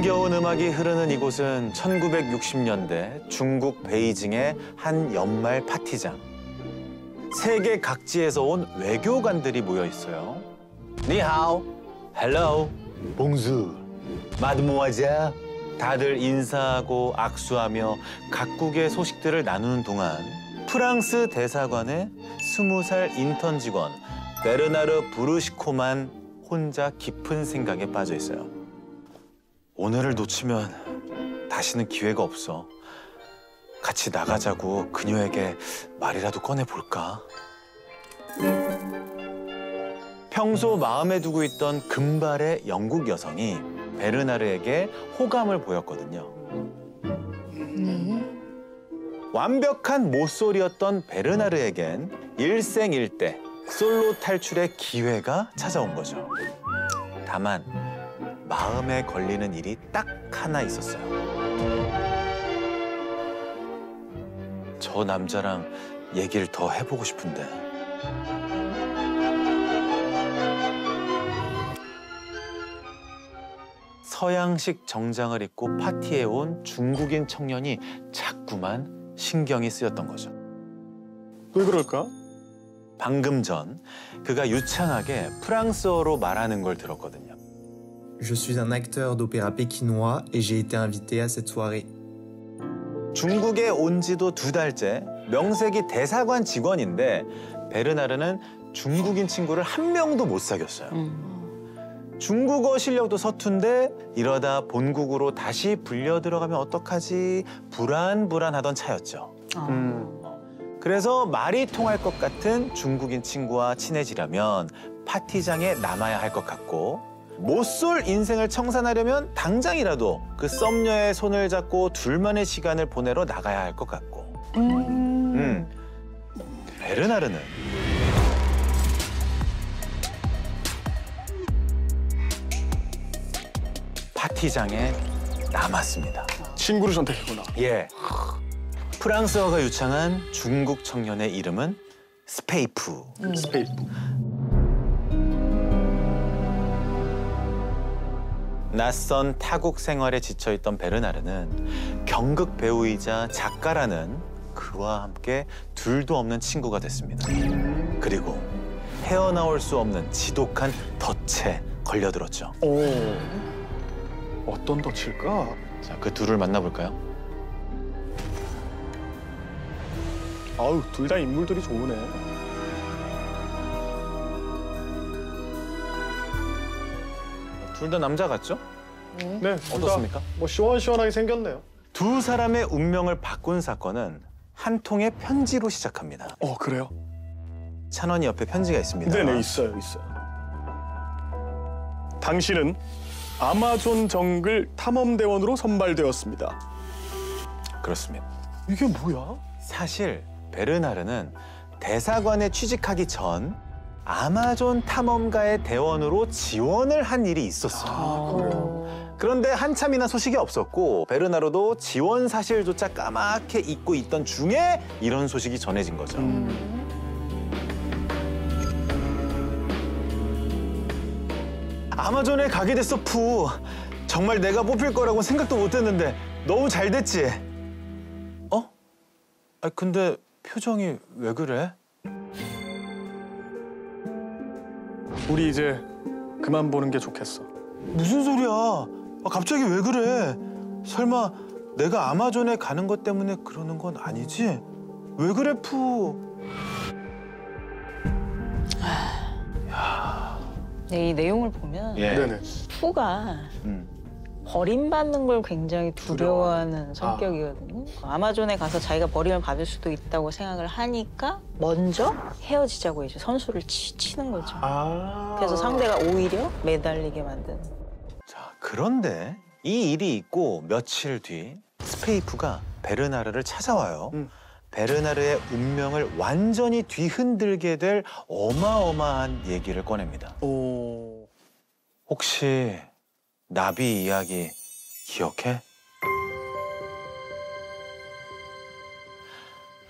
흥겨운 음악이 흐르는 이곳은 1960년대 중국 베이징의 한 연말 파티장. 세계 각지에서 온 외교관들이 모여 있어요. 니하오, 헬로, 봉수, 마드모아자. 다들 인사하고 악수하며 각국의 소식들을 나누는 동안 프랑스 대사관의 20살 인턴 직원 베르나르 브루시코만 혼자 깊은 생각에 빠져 있어요. 오늘을 놓치면 다시는 기회가 없어. 같이 나가자고 그녀에게 말이라도 꺼내볼까? 평소 마음에 두고 있던 금발의 영국 여성이 베르나르에게 호감을 보였거든요. 완벽한 모쏠이었던 베르나르에겐 일생일대 솔로 탈출의 기회가 찾아온 거죠. 다만 마음에 걸리는 일이 딱 하나 있었어요. 저 남자랑 얘기를 더 해보고 싶은데. 서양식 정장을 입고 파티에 온 중국인 청년이 자꾸만 신경이 쓰였던 거죠. 왜 그럴까? 방금 전 그가 유창하게 프랑스어로 말하는 걸 들었거든요. Je suis un acteur d'opéra pékinois et j'ai été invité à cette soirée. 중국에 온 지도 2달째 명색이 대사관 직원인데 베르나르는 중국인 친구를 한 명도 못 사귀었어요. 중국어 실력도 서툰데 이러다 본국으로 다시 불려 들어가면 어떡하지 불안불안하던 차였죠. 그래서 말이 통할 것 같은 중국인 친구와 친해지려면 파티장에 남아야 할 것 같고 모쏠 인생을 청산하려면 당장이라도 그 썸녀의 손을 잡고 둘만의 시간을 보내러 나가야 할 것 같고 베르나르는 파티장에 남았습니다. 친구를 선택했구나. 예. 프랑스어가 유창한 중국 청년의 이름은 스페이프. 스페이프. 낯선 타국 생활에 지쳐있던 베르나르는 경극 배우이자 작가라는 그와 함께 둘도 없는 친구가 됐습니다. 그리고 헤어나올 수 없는 지독한 덫에 걸려들었죠. 오, 어떤 덫일까? 자, 그 둘을 만나볼까요? 아우, 둘 다 인물들이 좋으네. 둘 다 남자 같죠? 네, 어떻습니까? 뭐 시원시원하게 생겼네요. 두 사람의 운명을 바꾼 사건은 한 통의 편지로 시작합니다. 그래요? 찬원이 옆에 편지가 있습니다. 네네, 있어요. 당신은 아마존 정글 탐험대원으로 선발되었습니다. 그렇습니다. 이게 뭐야? 사실 베르나르는 대사관에 취직하기 전 아마존 탐험가의 대원으로 지원을 한 일이 있었어요. 그래요? 그런데 한참이나 소식이 없었고 베르나르도 지원 사실조차 까맣게 잊고 있던 중에 이런 소식이 전해진 거죠. 아마존에 가게 됐어, 푸. 정말 내가 뽑힐 거라고 생각도 못했는데 너무 잘 됐지? 근데 표정이 왜 그래? 우리 이제 그만 보는 게 좋겠어. 무슨 소리야? 갑자기 왜 그래? 설마 내가 아마존에 가는 것 때문에 그러는 건 아니지? 왜 그래, 푸? 네, 이 내용을 보면 네네. 푸가 버림받는 걸 굉장히 두려워하는 성격이거든요. 아마존에 가서 자기가 버림을 받을 수도 있다고 생각을 하니까 먼저 헤어지자고 이제 선수를 치는 거죠. 그래서 상대가 오히려 매달리게 만드는. 자, 그런데 이 일이 있고 며칠 뒤 스페이프가 베르나르를 찾아와요. 베르나르의 운명을 완전히 뒤흔들게 될 어마어마한 얘기를 꺼냅니다. 혹시 나비 이야기 기억해?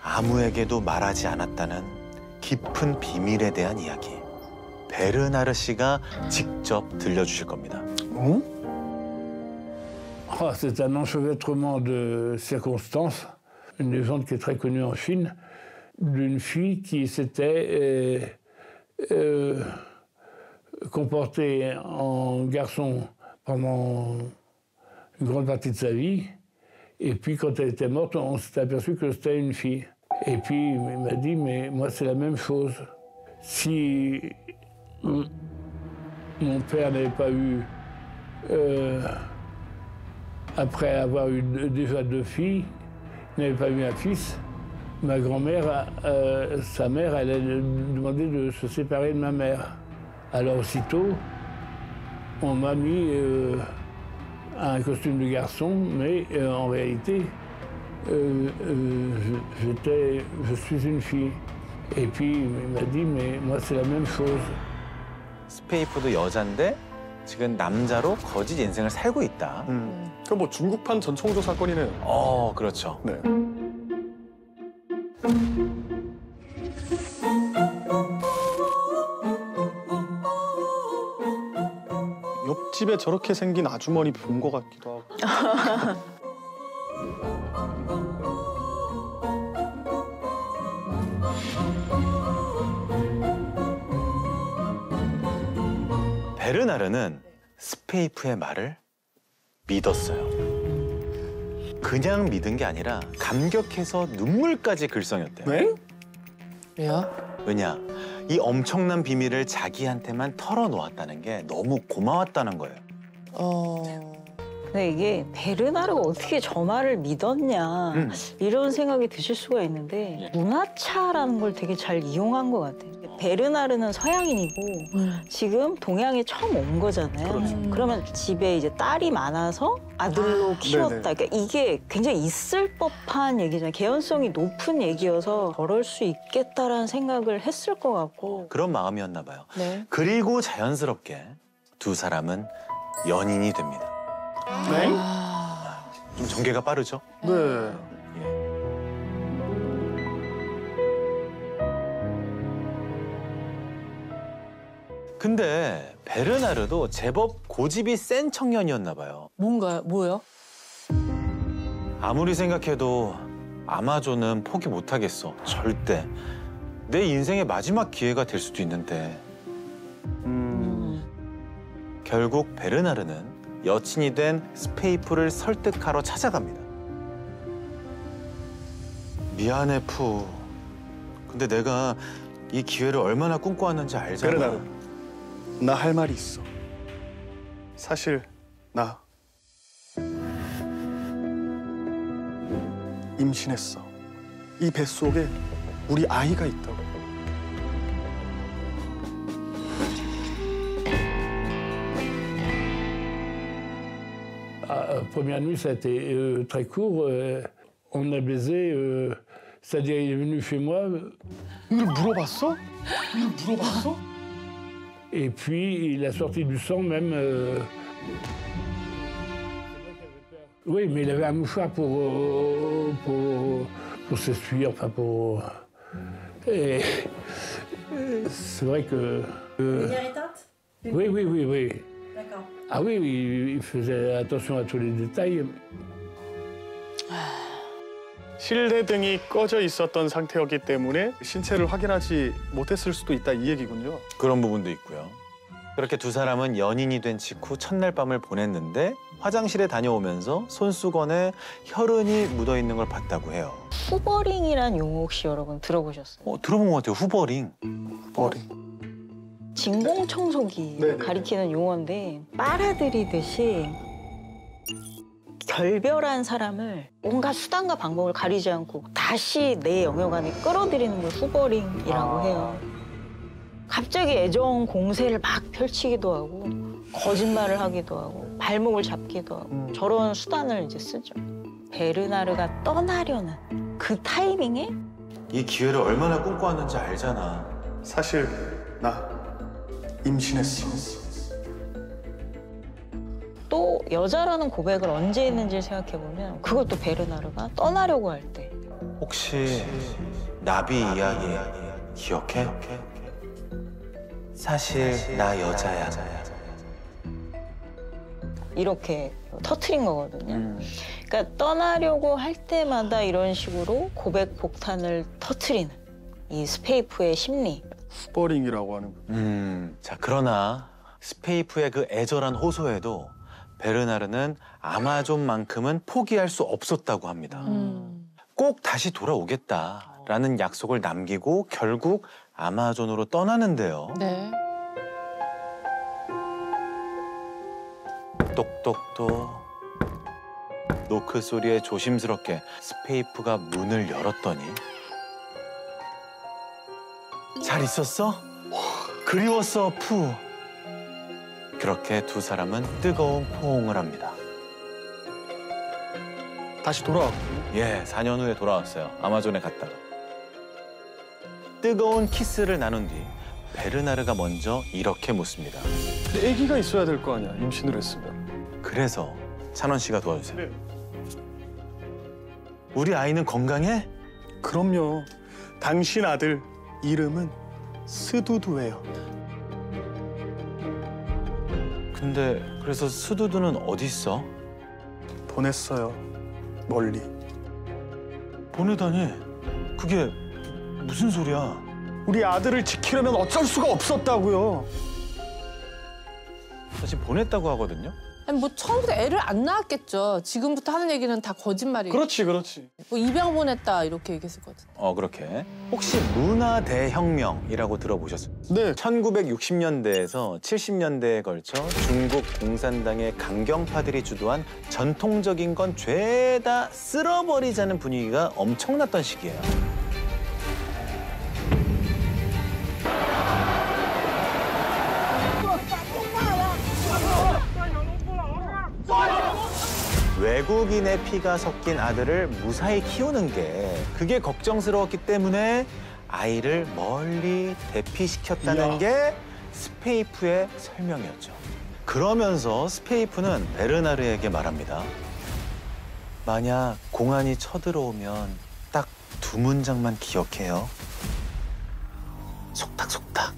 아무에게도 말하지 않았다는 깊은 비밀에 대한 이야기. 베르나르 씨가 직접 들려주실 겁니다. Oh, c'est un enchevêtrement de circonstances, une légende qui est très connue en Chine, d'une fille qui s'était comportée en garçon pendant une grande partie de sa vie. Et puis, quand elle était morte, on s'est aperçu que c'était une fille. Et puis, il m'a dit, mais moi, c'est la même chose. Si mon père n'avait pas eu, après avoir eu déjà 2 filles, il n'avait pas eu un fils, ma grand-mère, sa mère, elle a demandé de se séparer de ma mère. Alors, aussitôt, on m'a mis un costume de garçon, mais en réalité, je suis une fille. Et puis, il m'a dit, mais moi, c'est la même chose. 스페이프도 여잔데 지금 남자로 거짓 인생을 살고 있다. 그럼 뭐 중국판 전청조 사건이네요. 그렇죠. 네. 옆집에 저렇게 생긴 아주머니 본 것 같기도 하고. 베르나르는 스페이프의 말을 믿었어요. 그냥 믿은 게 아니라 감격해서 눈물까지 글썽였대요. 네? 왜요? 왜냐? 이 엄청난 비밀을 자기한테만 털어놓았다는 게 너무 고마웠다는 거예요. 근데 이게 베르나르가 어떻게 저 말을 믿었냐 이런 생각이 드실 수가 있는데 문화차라는 걸 되게 잘 이용한 것 같아요. 베르나르는 서양인이고 지금 동양에 처음 온 거잖아요. 그렇죠. 그러면 집에 이제 딸이 많아서 아들로 키웠다. 네네. 그러니까 이게 굉장히 있을 법한 얘기잖아요. 개연성이 높은 얘기여서 저럴 수 있겠다라는 생각을 했을 것 같고. 그런 마음이었나 봐요. 네. 그리고 자연스럽게 두 사람은 연인이 됩니다. 네? 좀 전개가 빠르죠? 네. 근데 베르나르도 제법 고집이 센 청년이었나 봐요. 뭐요? 아무리 생각해도 아마존은 포기 못하겠어. 절대. 내 인생의 마지막 기회가 될 수도 있는데. 결국 베르나르는 여친이 된 스페이프를 설득하러 찾아갑니다. 미안해, 푸. 근데 내가 이 기회를 얼마나 꿈꿔왔는지 알잖아. 베르나르, 나 할 말이 있어. 사실 나 임신했어. 이 뱃속에 우리 아이가 있다고. La première nuit, ça a été très court. On a baisé, c'est-à-dire il est venu chez moi. 이걸 물어봤어? 이걸 물어봤어? Et puis il a sorti du sang même. Oui, mais il avait un mouchoir pour s'essuyer, enfin pour. Et c'est vrai que. Une irritante? Oui, oui, oui, oui. D'accord. Ah oui, oui, il faisait attention à tous les détails. 실내등이 꺼져 있었던 상태였기 때문에 신체를 확인하지 못했을 수도 있다 이 얘기군요. 그런 부분도 있고요. 그렇게 두 사람은 연인이 된 직후 첫날 밤을 보냈는데 화장실에 다녀오면서 손수건에 혈흔이 묻어있는 걸 봤다고 해요. 후버링이란 용어 혹시 여러분 들어보셨어요? 들어본 것 같아요. 후버링. 머리. 진공청소기 네네. 가리키는 용어인데 빨아들이듯이 결별한 사람을 온갖 수단과 방법을 가리지 않고 다시 내 영역 안에 끌어들이는 걸 후버링이라고 해요. 갑자기 애정 공세를 막 펼치기도 하고 거짓말을 하기도 하고 발목을 잡기도 하고 저런 수단을 이제 쓰죠. 베르나르가 떠나려는 그 타이밍에 이 기회를 얼마나 꿈꿔왔는지 알잖아. 사실 나 임신했어. 또 여자라는 고백을 언제 했는지 생각해보면 그것도 베르나르가 떠나려고 할 때. 혹시 나비 이야기 기억해? 사실 나 여자야. 이렇게 터트린 거거든요. 그러니까 떠나려고 할 때마다 이런 식으로 고백 폭탄을 터트리는 이 스페이프의 심리. 후버링이라고 하는. 자, 그러나 스페이프의 그 애절한 호소에도 베르나르는 아마존만큼은 포기할 수 없었다고 합니다. 꼭 다시 돌아오겠다라는 약속을 남기고 결국 아마존으로 떠나는데요. 네. 똑똑똑. 노크 소리에 조심스럽게 스페이프가 문을 열었더니 잘 있었어? 그리웠어, 푸. 그렇게 두 사람은 뜨거운 포옹을 합니다. 다시 돌아왔고. 예, 4년 후에 돌아왔어요. 아마존에 갔다가. 뜨거운 키스를 나눈 뒤 베르나르가 먼저 이렇게 묻습니다. 근데 아기가 있어야 될 거 아니야, 임신을 했으면. 그래서 찬원 씨가 도와주세요. 네. 우리 아이는 건강해? 그럼요. 당신 아들 이름은 스두두예요. 근데 그래서 스두두는 어디 있어? 보냈어요. 멀리. 보내다니. 그게 무슨 소리야? 우리 아들을 지키려면 어쩔 수가 없었다고요. 사실 보냈다고 하거든요. 아니, 뭐 처음부터 애를 안 낳았겠죠. 지금부터 하는 얘기는 다 거짓말이에요. 그렇지. 뭐 입양 보냈다 이렇게 얘기했을 것 같은데. 그렇게. 혹시 문화 대혁명이라고 들어보셨어요? 네. 1960년대에서 70년대에 걸쳐 중국 공산당의 강경파들이 주도한 전통적인 건 죄다 쓸어버리자는 분위기가 엄청났던 시기예요. 외국인의 피가 섞인 아들을 무사히 키우는 게 그게 걱정스러웠기 때문에 아이를 멀리 대피시켰다는 이야. 게 스페이프의 설명이었죠. 그러면서 스페이프는 베르나르에게 말합니다. 만약 공안이 쳐들어오면 딱 두 문장만 기억해요. 속닥속닥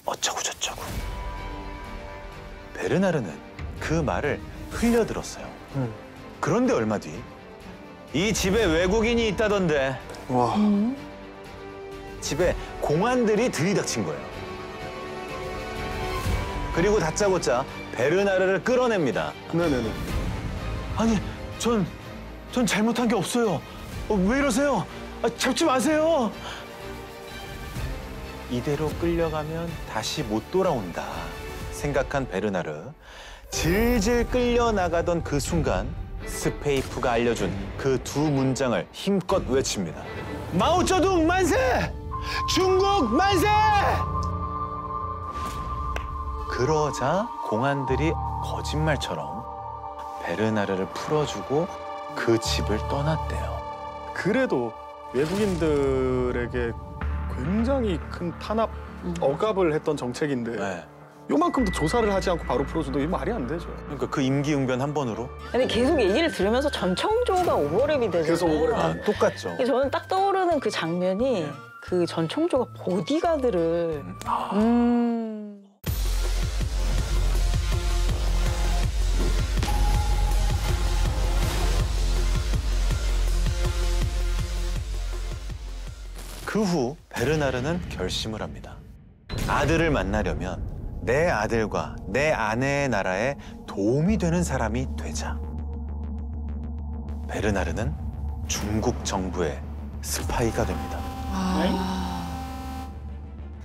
어쩌고저쩌고. 베르나르는 그 말을 흘려들었어요. 그런데 얼마 뒤 이 집에 외국인이 있다던데 와. 집에 공안들이 들이닥친 거예요. 그리고 다짜고짜 베르나르를 끌어냅니다. 네네네. 아니, 전 잘못한 게 없어요. 왜 이러세요? 잡지 마세요. 이대로 끌려가면 다시 못 돌아온다 생각한 베르나르. 질질 끌려나가던 그 순간 스페이프가 알려준 그 두 문장을 힘껏 외칩니다. 마오쩌둥 만세! 중국 만세! 그러자 공안들이 거짓말처럼 베르나르를 풀어주고 그 집을 떠났대요. 그래도 외국인들에게 굉장히 큰 탄압, 억압을 했던 정책인데 네. 요만큼도 조사를 하지 않고 바로 풀어준다, 이게 말이 안 되죠. 그러니까 그 임기응변 한 번으로 근데 계속 얘기를 들으면서 전청조가 오버랩이 되잖아요. 계속 오버랩. 똑같죠. 근데 저는 딱 떠오르는 그 장면이 그 전청조가 보디가드를 그 후 베르나르는 결심을 합니다. 아들을 만나려면 내 아들과 내 아내의 나라에 도움이 되는 사람이 되자. 베르나르는 중국 정부의 스파이가 됩니다.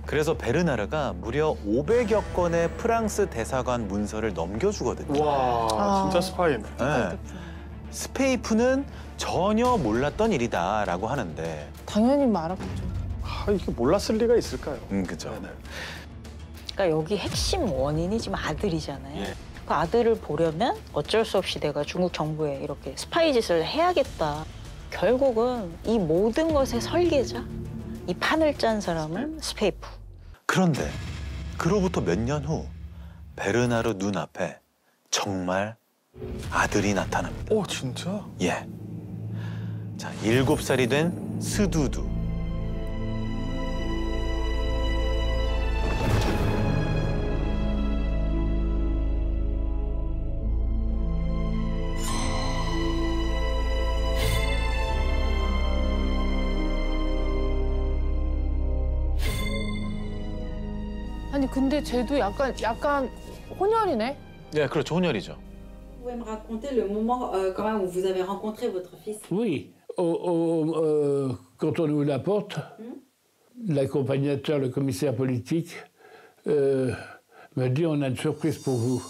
그래서 베르나르가 무려 500여 건의 프랑스 대사관 문서를 넘겨주거든요. 와, 진짜 스파이네. 네. 스페이프는 전혀 몰랐던 일이다라고 하는데 당연히 말았겠죠. 이게 몰랐을 리가 있을까요? 그죠. 네네. 그러니까 여기 핵심 원인이 지금 아들이잖아요. 예. 그 아들을 보려면 어쩔 수 없이 내가 중국 정부에 이렇게 스파이 짓을 해야겠다. 결국은 이 모든 것의 설계자, 이 판을 짠 사람은 스페이프. 그런데 그로부터 몇 년 후 베르나르 눈앞에 정말 아들이 나타납니다. 오, 진짜? 예. 자, 7살이 된 스두두. 아니 근데 쟤도 약간 혼혈이네. 네, 그렇죠. 혼혈이죠. Vous pouvez me raconter le moment quand même où vous avez rencontré votre fils? Oui, quand on ouvre la porte, l'accompagnateur, le commissaire politique, me dit on a une surprise pour vous.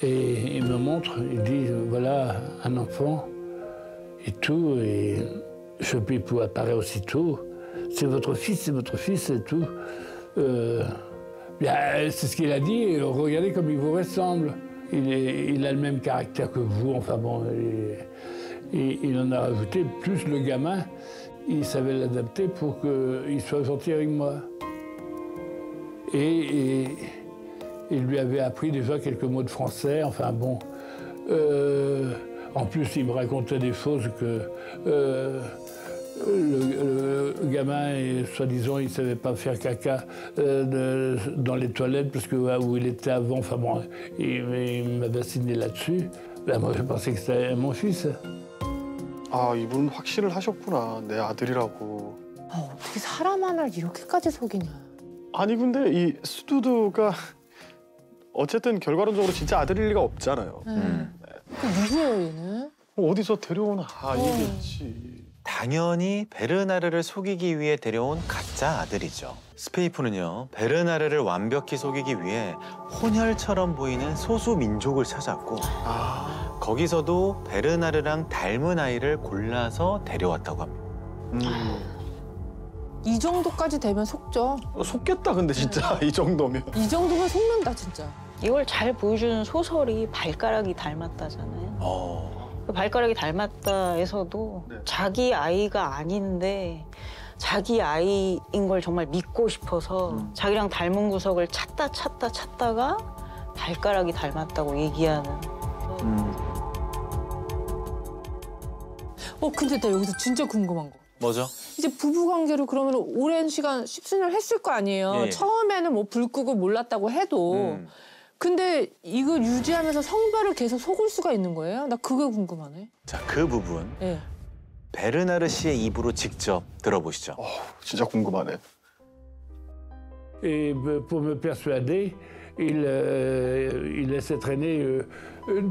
Et il me montre, il dit voilà un enfant et tout, et Pépou apparaît aussitôt. C'est votre fils et tout. C'est ce qu'il a dit, regardez comme il vous ressemble. Il a le même caractère que vous, enfin bon. Et il en a rajouté, plus le gamin, il savait l'adapter pour qu'il soit gentil avec moi. Et il lui avait appris déjà quelques mots de français, enfin bon. En plus, il me racontait des choses que le gamin, soi-disant, il ne savait pas faire caca dans les toilettes parce que où il était avant, enfin bon, il m'a vacciné là-dessus. Ben, moi, je pensais que c'était mon fils. 아, 이분은 확신을 하셨구나. 내 아들이라고. 어떻게 사람 하나를 이렇게까지 속이냐. 아니 근데 이 스튜드가 어쨌든 결과론적으로 진짜 아들일 리가 없잖아요. 그 누구예요 얘는? 어디서 데려온 아이겠지. 당연히 베르나르를 속이기 위해 데려온 가짜 아들이죠. 스페이프는요, 베르나르를 완벽히 속이기 위해 혼혈처럼 보이는 소수 민족을 찾았고 거기서도 베르나르랑 닮은 아이를 골라서 데려왔다고 합니다. 이 정도까지 되면 속죠. 속겠다 근데 진짜 이 정도면. 이 정도면 속는다 진짜. 이걸 잘 보여주는 소설이 발가락이 닮았다잖아요. 그 발가락이 닮았다에서도 네. 자기 아이가 아닌데 자기 아이인 걸 정말 믿고 싶어서 자기랑 닮은 구석을 찾다가 발가락이 닮았다고 얘기하는. 근데 나 여기서 진짜 궁금한 거. 뭐죠? 이제 부부관계로 그러면 오랜 시간 10수년을 했을 거 아니에요. 예. 처음에는 뭐 불 끄고 몰랐다고 해도. 근데 이거 유지하면서 성별을 계속 속을 수가 있는 거예요? 나 그게 궁금하네. 자, 그 부분 네. 베르나르 씨의 입으로 직접 들어보시죠. 진짜 궁금하네. Et pour me persuader, il laissait traîner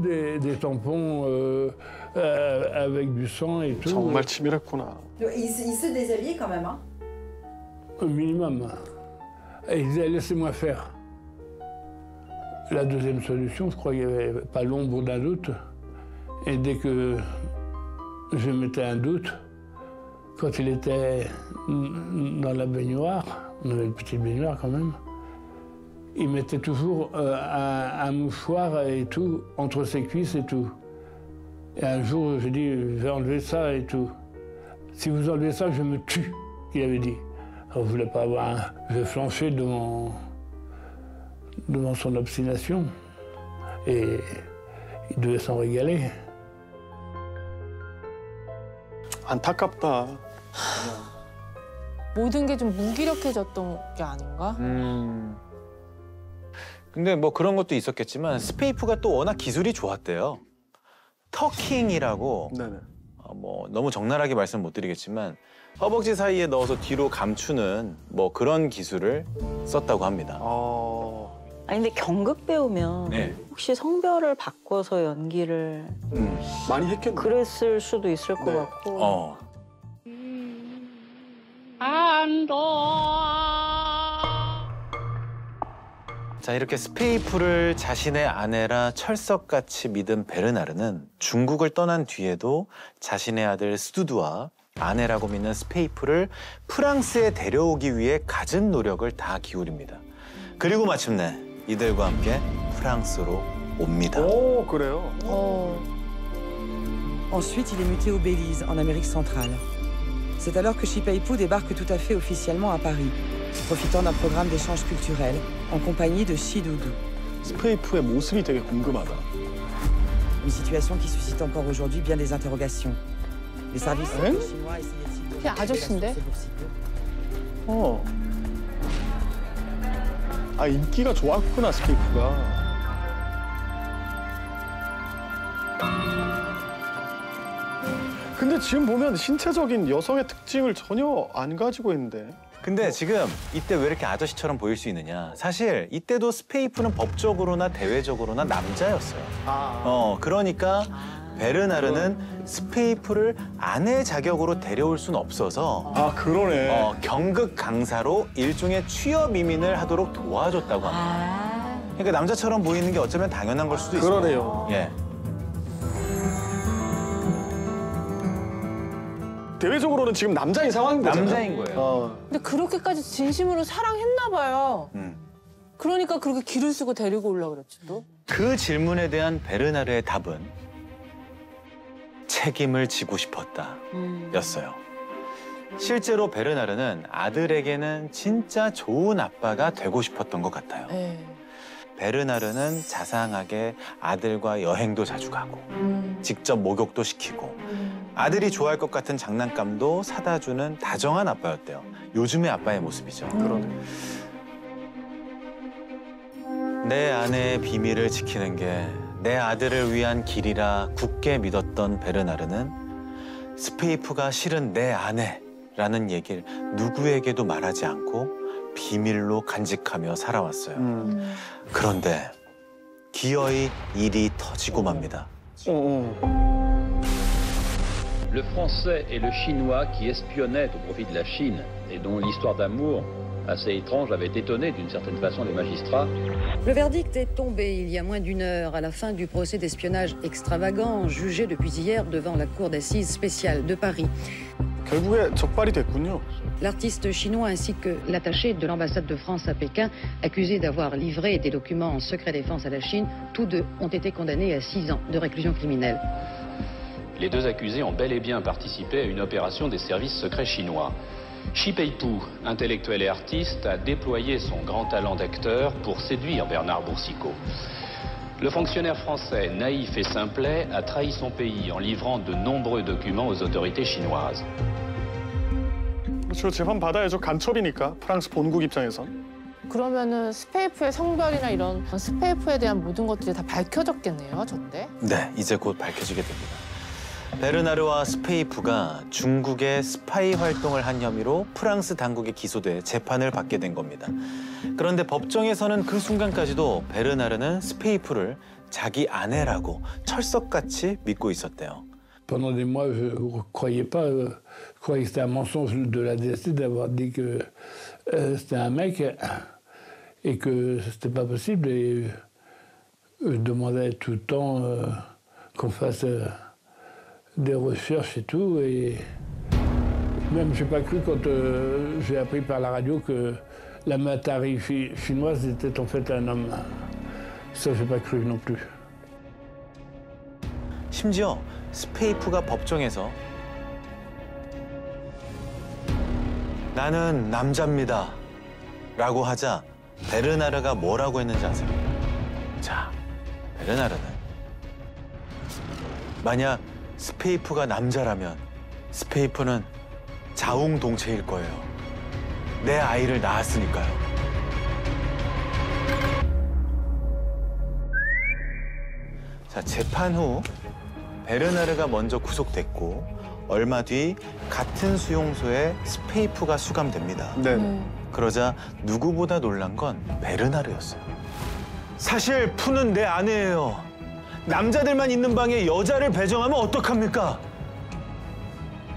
des tampons avec du sang et tout. 정말 치밀했구나. Il se déshabillait quand même, hein? Au minimum. Et il disait laissez-moi faire. La deuxième solution, je crois qu'il n'y avait pas l'ombre d'un doute. Et dès que je mettais un doute, quand il était dans la baignoire, on avait une petite baignoire quand même, il mettait toujours un mouchoir et tout entre ses cuisses et tout. Et un jour, j'ai dit, je vais enlever ça et tout. Si vous enlevez ça, je me tue, il avait dit. Alors, je ne voulais pas avoir Je flanchais devant son obstination. Et il devait s'en régaler. 안타깝다. 모든 게 좀 무기력해졌던 게 아닌가? 근데 뭐 그런 것도 있었겠지만 스페이프가 또 워낙 기술이 좋았대요. 터킹이라고 네네. 뭐 너무 적나라하게 말씀 못 드리겠지만 허벅지 사이에 넣어서 뒤로 감추는 뭐 그런 기술을 썼다고 합니다. 아니 근데 경극 배우면 네. 혹시 성별을 바꿔서 연기를 많이 했겠네. 그랬을 수도 있을 것 네. 같고. 자, 이렇게 스페이프를 자신의 아내라 철석같이 믿은 베르나르는 중국을 떠난 뒤에도 자신의 아들 스두드와 아내라고 믿는 스페이프를 프랑스에 데려오기 위해 갖은 노력을 다 기울입니다. 그리고 마침내 이들과 함께 프랑스로 옵니다. 오, 그래요? Ensuite, il est muté au Belize, en Amérique centrale. C'est alors que Shipeipu débarque tout à fait officiellement à Paris, profitant d'un programme d'échange culturel, en compagnie de Shidudu. 스페이프의 모습이 되게 궁금하다. Une situation qui suscite encore aujourd'hui bien des interrogations. Les services chinois essayaient-ils de... 그냥 아저씨인데? 아, 인기가 좋았구나, 스페이프가. 근데 지금 보면 신체적인 여성의 특징을 전혀 안 가지고 있는데. 근데 지금 이때 왜 이렇게 아저씨처럼 보일 수 있느냐. 사실 이때도 스페이프는 법적으로나 대외적으로나 남자였어요. 그러니까 베르나르는 스페이프를 아내 자격으로 데려올 수는 없어서 아, 그러네. 경극 강사로 일종의 취업 이민을 하도록 도와줬다고 합니다. 그러니까 남자처럼 보이는 게 어쩌면 당연한 걸 수도 있어요. 그러네요. 예. 대외적으로는 지금 남자인 상황인 거잖아요. 남자인 거예요. 근데 그렇게까지 진심으로 사랑했나 봐요. 그러니까 그렇게 기를 쓰고 데리고 오려고 그랬지 또. 그 질문에 대한 베르나르의 답은 책임을 지고 싶었다 였어요. 실제로 베르나르는 아들에게는 진짜 좋은 아빠가 되고 싶었던 것 같아요. 네. 베르나르는 자상하게 아들과 여행도 자주 가고 직접 목욕도 시키고 아들이 좋아할 것 같은 장난감도 사다 주는 다정한 아빠였대요. 요즘의 아빠의 모습이죠. 그러네. 내 아내의 비밀을 지키는 게 내 아들을 위한 길이라 굳게 믿었던 베르나르는 스페이프가 실은 내 아내라는 얘기를 누구에게도 말하지 않고 비밀로 간직하며 살아왔어요. 그런데 기어이 일이 터지고 맙니다. Le français et le chinois qui espionnaient au profit de la Chine et dont l'histoire d'amour assez étrange avait étonné d'une certaine façon les magistrats. Le verdict est tombé il y a moins d'une heure à la fin du procès d'espionnage extravagant jugé depuis hier devant la cour d'assises spéciale de Paris. 결국에 적발이 됐군요. L'artiste chinois ainsi que l'attaché de l'ambassade de France à Pékin, accusés d'avoir livré des documents en secret défense à la Chine, tous deux ont été condamnés à 6 ans de réclusion criminelle. Les deux accusés ont bel et bien participé à une opération des services secrets chinois. Xi Peipu, intellectuel et artiste, a déployé son grand talent d'acteur pour séduire Bernard Boursicot. Le fonctionnaire français, naïf et simplet, a trahi son pays en livrant de nombreux documents aux autorités chinoises. 그렇죠. 재판 받아야죠. 간첩이니까 프랑스 본국 입장에선. 그러면은 스페이프의 성별이나 이런 스페이프에 대한 모든 것들이 다 밝혀졌겠네요, 저때. 네, 이제 곧 밝혀지게 됩니다. 베르나르와 스페이프가 중국의 스파이 활동을 한 혐의로 프랑스 당국에 기소돼 재판을 받게 된 겁니다. 그런데 법정에서는 그 순간까지도 베르나르는 스페이프를 자기 아내라고 철석같이 믿고 있었대요. Pendant des mois, je ne croyais pas, je croyais que c'était un mensonge de la DST d'avoir dit que c'était un mec et que c'était pas possible. Et je demandais tout le temps qu'on fasse des recherches et tout. Et même, je n'ai pas cru quand j'ai appris par la radio que la Matari chinoise était en fait un homme. Ça, je n'ai pas cru non plus. 심지어 스페이프가 법정에서 나는 남자입니다 라고 하자 베르나르가 뭐라고 했는지 아세요? 자, 베르나르는 만약 스페이프가 남자라면 스페이프는 자웅동체일 거예요. 내 아이를 낳았으니까요. 자, 재판 후 베르나르가 먼저 구속됐고 얼마 뒤 같은 수용소에 스페이프가 수감됩니다. 네. 그러자 누구보다 놀란 건 베르나르였어요. 사실 푸는 내 아내예요. 남자들만 있는 방에 여자를 배정하면 어떡합니까?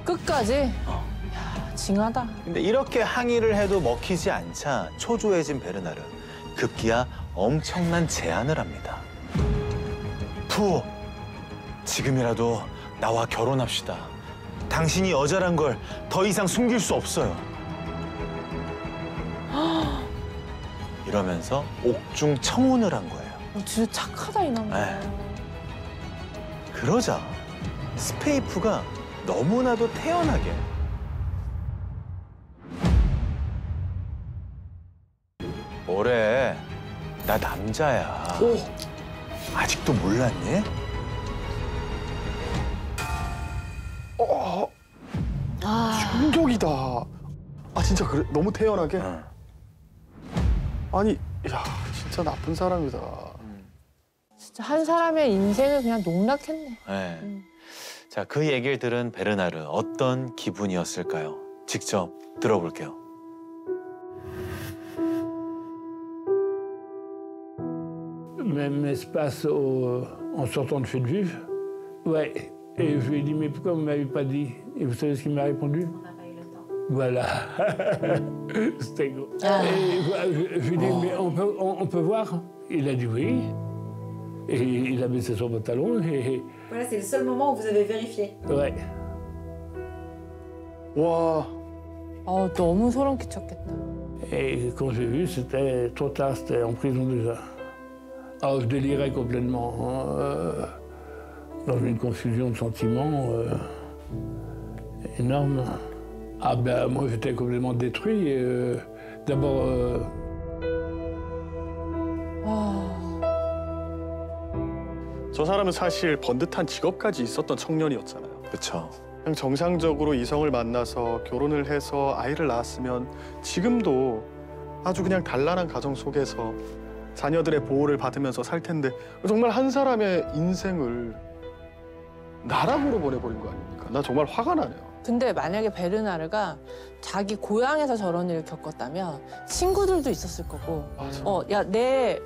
끝까지? 야, 징하다. 근데 이렇게 항의를 해도 먹히지 않자 초조해진 베르나르. 급기야 엄청난 제안을 합니다. 푸! 지금이라도 나와 결혼합시다. 당신이 여자란 걸 더 이상 숨길 수 없어요. 이러면서 옥중 청혼을 한 거예요. 진짜 착하다, 이 남자. 네. 그러자 스페이프가 너무나도 태연하게 뭐래, 나 남자야. 오. 아직도 몰랐니? 충격이다. 아, 진짜 그래? 너무 태연하게? 응. 아니, 야, 진짜 나쁜 사람이다. 진짜 한 사람의 인생을 그냥 농락했네. 네. 자, 그 얘기를 들은 베르나르 어떤 기분이었을까요? 직접 들어볼게요. même espace en sortant de Fête Juive. Ouais. Et je lui ai dit, mais pourquoi vous ne m'avez pas dit? Et vous savez ce qu'il m'a répondu? On n'a pas eu le temps. Voilà. C'était gros. Et je lui ai dit, mais on peut voir? Il a dit oui. Et il a baissé son pantalon. Et... Voilà, c'est le seul moment où vous avez vérifié. Ouais. 와. 너무 소름 끼쳤겠다. Et quand j'ai vu, c'était trop tard, c'était en prison déjà. Alors je délirais complètement, dans une confusion de sentiments énorme. Ah ben moi j'étais complètement détruit. D'abord... 저 사람은 사실 번듯한 직업까지 있었던 청년이었잖아요. 그렇죠. 그냥 정상적으로 이성을 만나서 결혼을 해서 아이를 낳았으면 지금도 아주 그냥 단란한 가정 속에서 자녀들의 보호를 받으면서 살 텐데 정말 한 사람의 인생을 나락으로 보내버린 거 아닙니까? 나 정말 화가 나네요. 근데 만약에 베르나르가 자기 고향에서 저런 일을 겪었다면 친구들도 있었을 거고 야, 내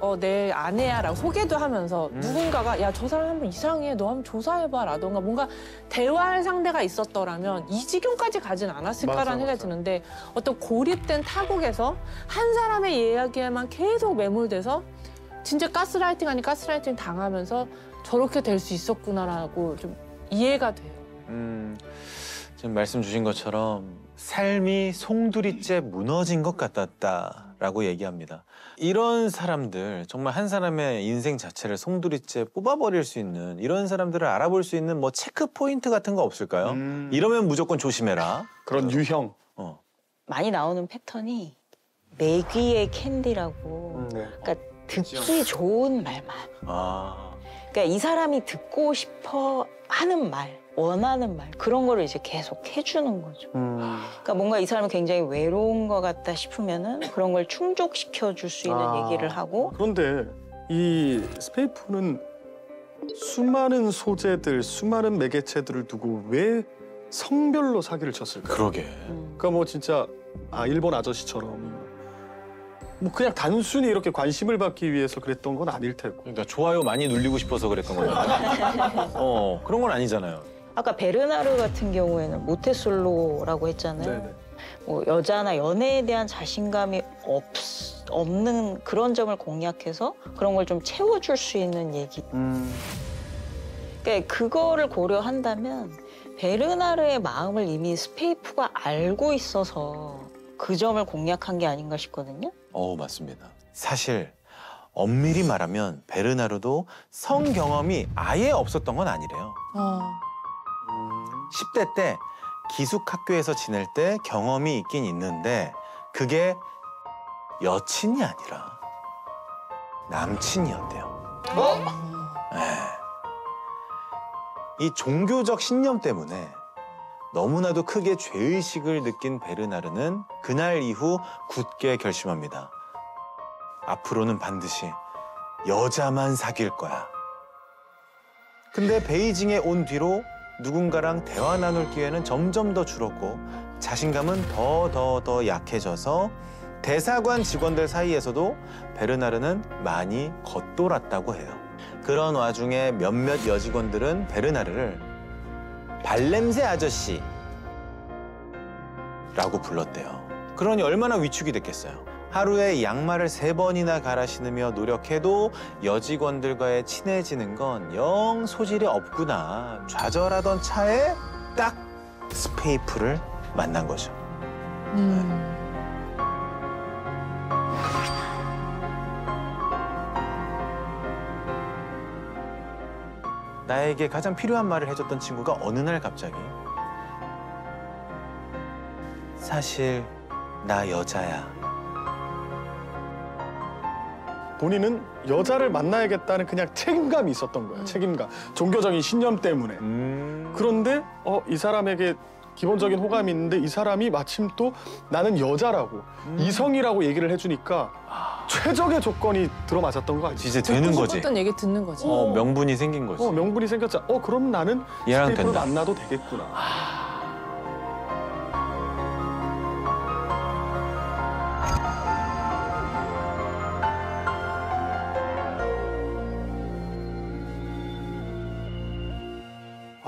아내야라고 소개도 하면서 누군가가 야, 저 사람 한번 이상해, 너 한번 조사해봐라던가 뭔가 대화할 상대가 있었더라면 이 지경까지 가진 않았을까라는 생각이 드는데 어떤 고립된 타국에서 한 사람의 이야기에만 계속 매몰돼서 진짜 가스라이팅 아닌 가스라이팅 당하면서 저렇게 될 수 있었구나라고 좀 이해가 돼요. 지금 말씀 주신 것처럼 삶이 송두리째 무너진 것 같았다라고 얘기합니다. 이런 사람들, 정말 한 사람의 인생 자체를 송두리째 뽑아버릴 수 있는 이런 사람들을 알아볼 수 있는 뭐 체크 포인트 같은 거 없을까요? 이러면 무조건 조심해라. 그런 유형. 많이 나오는 패턴이 매귀의 캔디라고. 그러니까 듣기 좋은 말만. 그러니까 이 사람이 듣고 싶어 하는 말. 원하는 말 그런 거를 이제 계속 해주는 거죠. 그러니까 뭔가 이 사람이 굉장히 외로운 것 같다 싶으면은 그런 걸 충족시켜 줄 수 있는 얘기를 하고. 그런데 이 스페이프는 수많은 소재들, 수많은 매개체들을 두고 왜 성별로 사기를 쳤을까요? 그러게. 그러니까 뭐 진짜 일본 아저씨처럼 뭐 그냥 단순히 이렇게 관심을 받기 위해서 그랬던 건 아닐 테고. 그러니까 좋아요 많이 눌리고 싶어서 그랬던 거잖아요. 그런 건 아니잖아요. 아까 베르나르 같은 경우에는 모태솔로라고 했잖아요. 네네. 뭐 여자나 연애에 대한 자신감이 없는 그런 점을 공략해서 그런 걸 좀 채워줄 수 있는 얘기. 그러니까 그거를 고려한다면 베르나르의 마음을 이미 스페이프가 알고 있어서 그 점을 공략한 게 아닌가 싶거든요. 맞습니다. 사실 엄밀히 말하면 베르나르도 성 경험이 아예 없었던 건 아니래요. 10대 때 기숙학교에서 지낼 때 경험이 있긴 있는데 그게 여친이 아니라 남친이었대요. 이 종교적 신념 때문에 너무나도 크게 죄의식을 느낀 베르나르는 그날 이후 굳게 결심합니다. 앞으로는 반드시 여자만 사귈 거야. 근데 베이징에 온 뒤로 누군가랑 대화 나눌 기회는 점점 더 줄었고 자신감은 더 약해져서 대사관 직원들 사이에서도 베르나르는 많이 겉돌았다고 해요. 그런 와중에 몇몇 여직원들은 베르나르를 발냄새 아저씨라고 불렀대요. 그러니 얼마나 위축이 됐겠어요. 하루에 양말을 3번이나 갈아 신으며 노력해도 여직원들과의 친해지는 건 영 소질이 없구나. 좌절하던 차에 딱 스페이프를 만난 거죠. 나에게 가장 필요한 말을 해줬던 친구가 어느 날 갑자기 사실 나 여자야. 본인은 여자를 만나야겠다는 그냥 책임감이 있었던 거예요. 책임감. 종교적인 신념 때문에. 그런데 이 사람에게 기본적인 호감이 있는데 이 사람이 마침 또 나는 여자라고 이성이라고 얘기를 해주니까 최적의 조건이 들어맞았던 거 아니에요? 이제 되는 거지. 싶었던 얘기 듣는 거지. 명분이 생긴 거지. 명분이 생겼잖아. 그럼 나는 얘랑 스페이프를 된다. 만나도 되겠구나.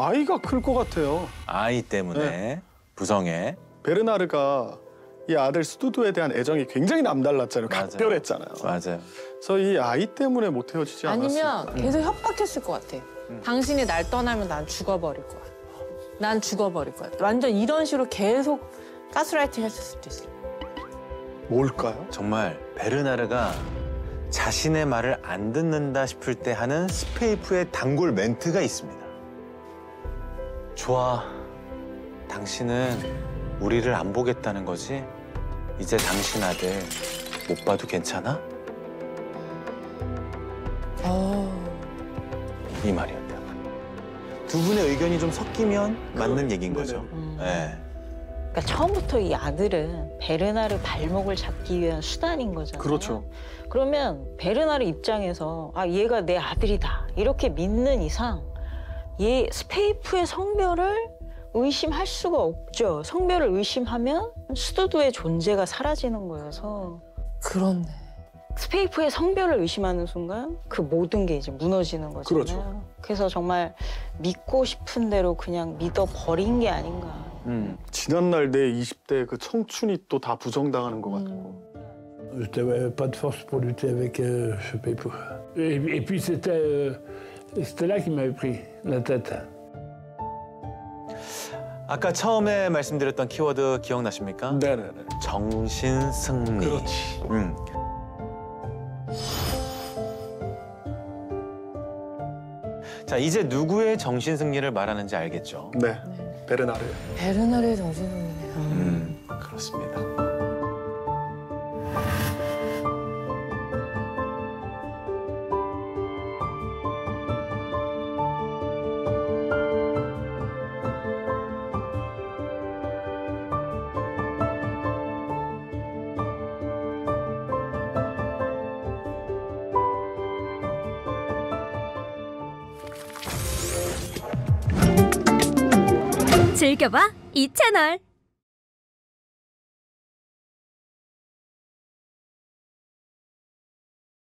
아이가 클 것 같아요. 아이 때문에 부성애. 베르나르가 이 아들 스투드에 대한 애정이 굉장히 남달랐잖아요. 맞아요. 각별했잖아요. 맞아요. 그래서 이 아이 때문에 못 헤어지지 않았을까. 아니면 계속 협박했을 것 같아. 당신이 날 떠나면 난 죽어버릴 거야. 난 죽어버릴 거야. 완전 이런 식으로 계속 가스라이팅 했을 수도 있어. 뭘까요? 정말 베르나르가 자신의 말을 안 듣는다 싶을 때 하는 스페이프의 단골 멘트가 있습니다. 좋아. 당신은 우리를 안 보겠다는 거지? 이제 당신 아들 못 봐도 괜찮아? 이 말이었대요. 두 분의 의견이 좀 섞이면 맞는 얘기인 거죠. 네. 그러니까 처음부터 이 아들은 베르나르 발목을 잡기 위한 수단인 거잖아요. 그렇죠. 그러면 베르나르 입장에서 아 얘가 내 아들이다 이렇게 믿는 이상 얘 스페이프의 성별을 의심할 수가 없죠. 성별을 의심하면 스투드의 존재가 사라지는 거여서. 그렇네. 스페이프의 성별을 의심하는 순간 그 모든 게 이제 무너지는 거잖아요. 그렇죠. 그래서 정말 믿고 싶은 대로 그냥 믿어버린 게 아닌가. 지난날 내 20대 그 청춘이 또 다 부정당하는 것 같고. Je n'avais pas de force pour lutter avec Shipei-Pu. Et puis c'était là qui m'avait pris la tête. 아까 처음에 말씀드렸던 키워드 기억나십니까? 네네네. 정신승리. 그렇지. 자, 이제 누구의 정신승리를 말하는지 알겠죠? 네. 베르나르. 베르나르의 정신승리네요. 그렇습니다. 즐겨봐 이 채널.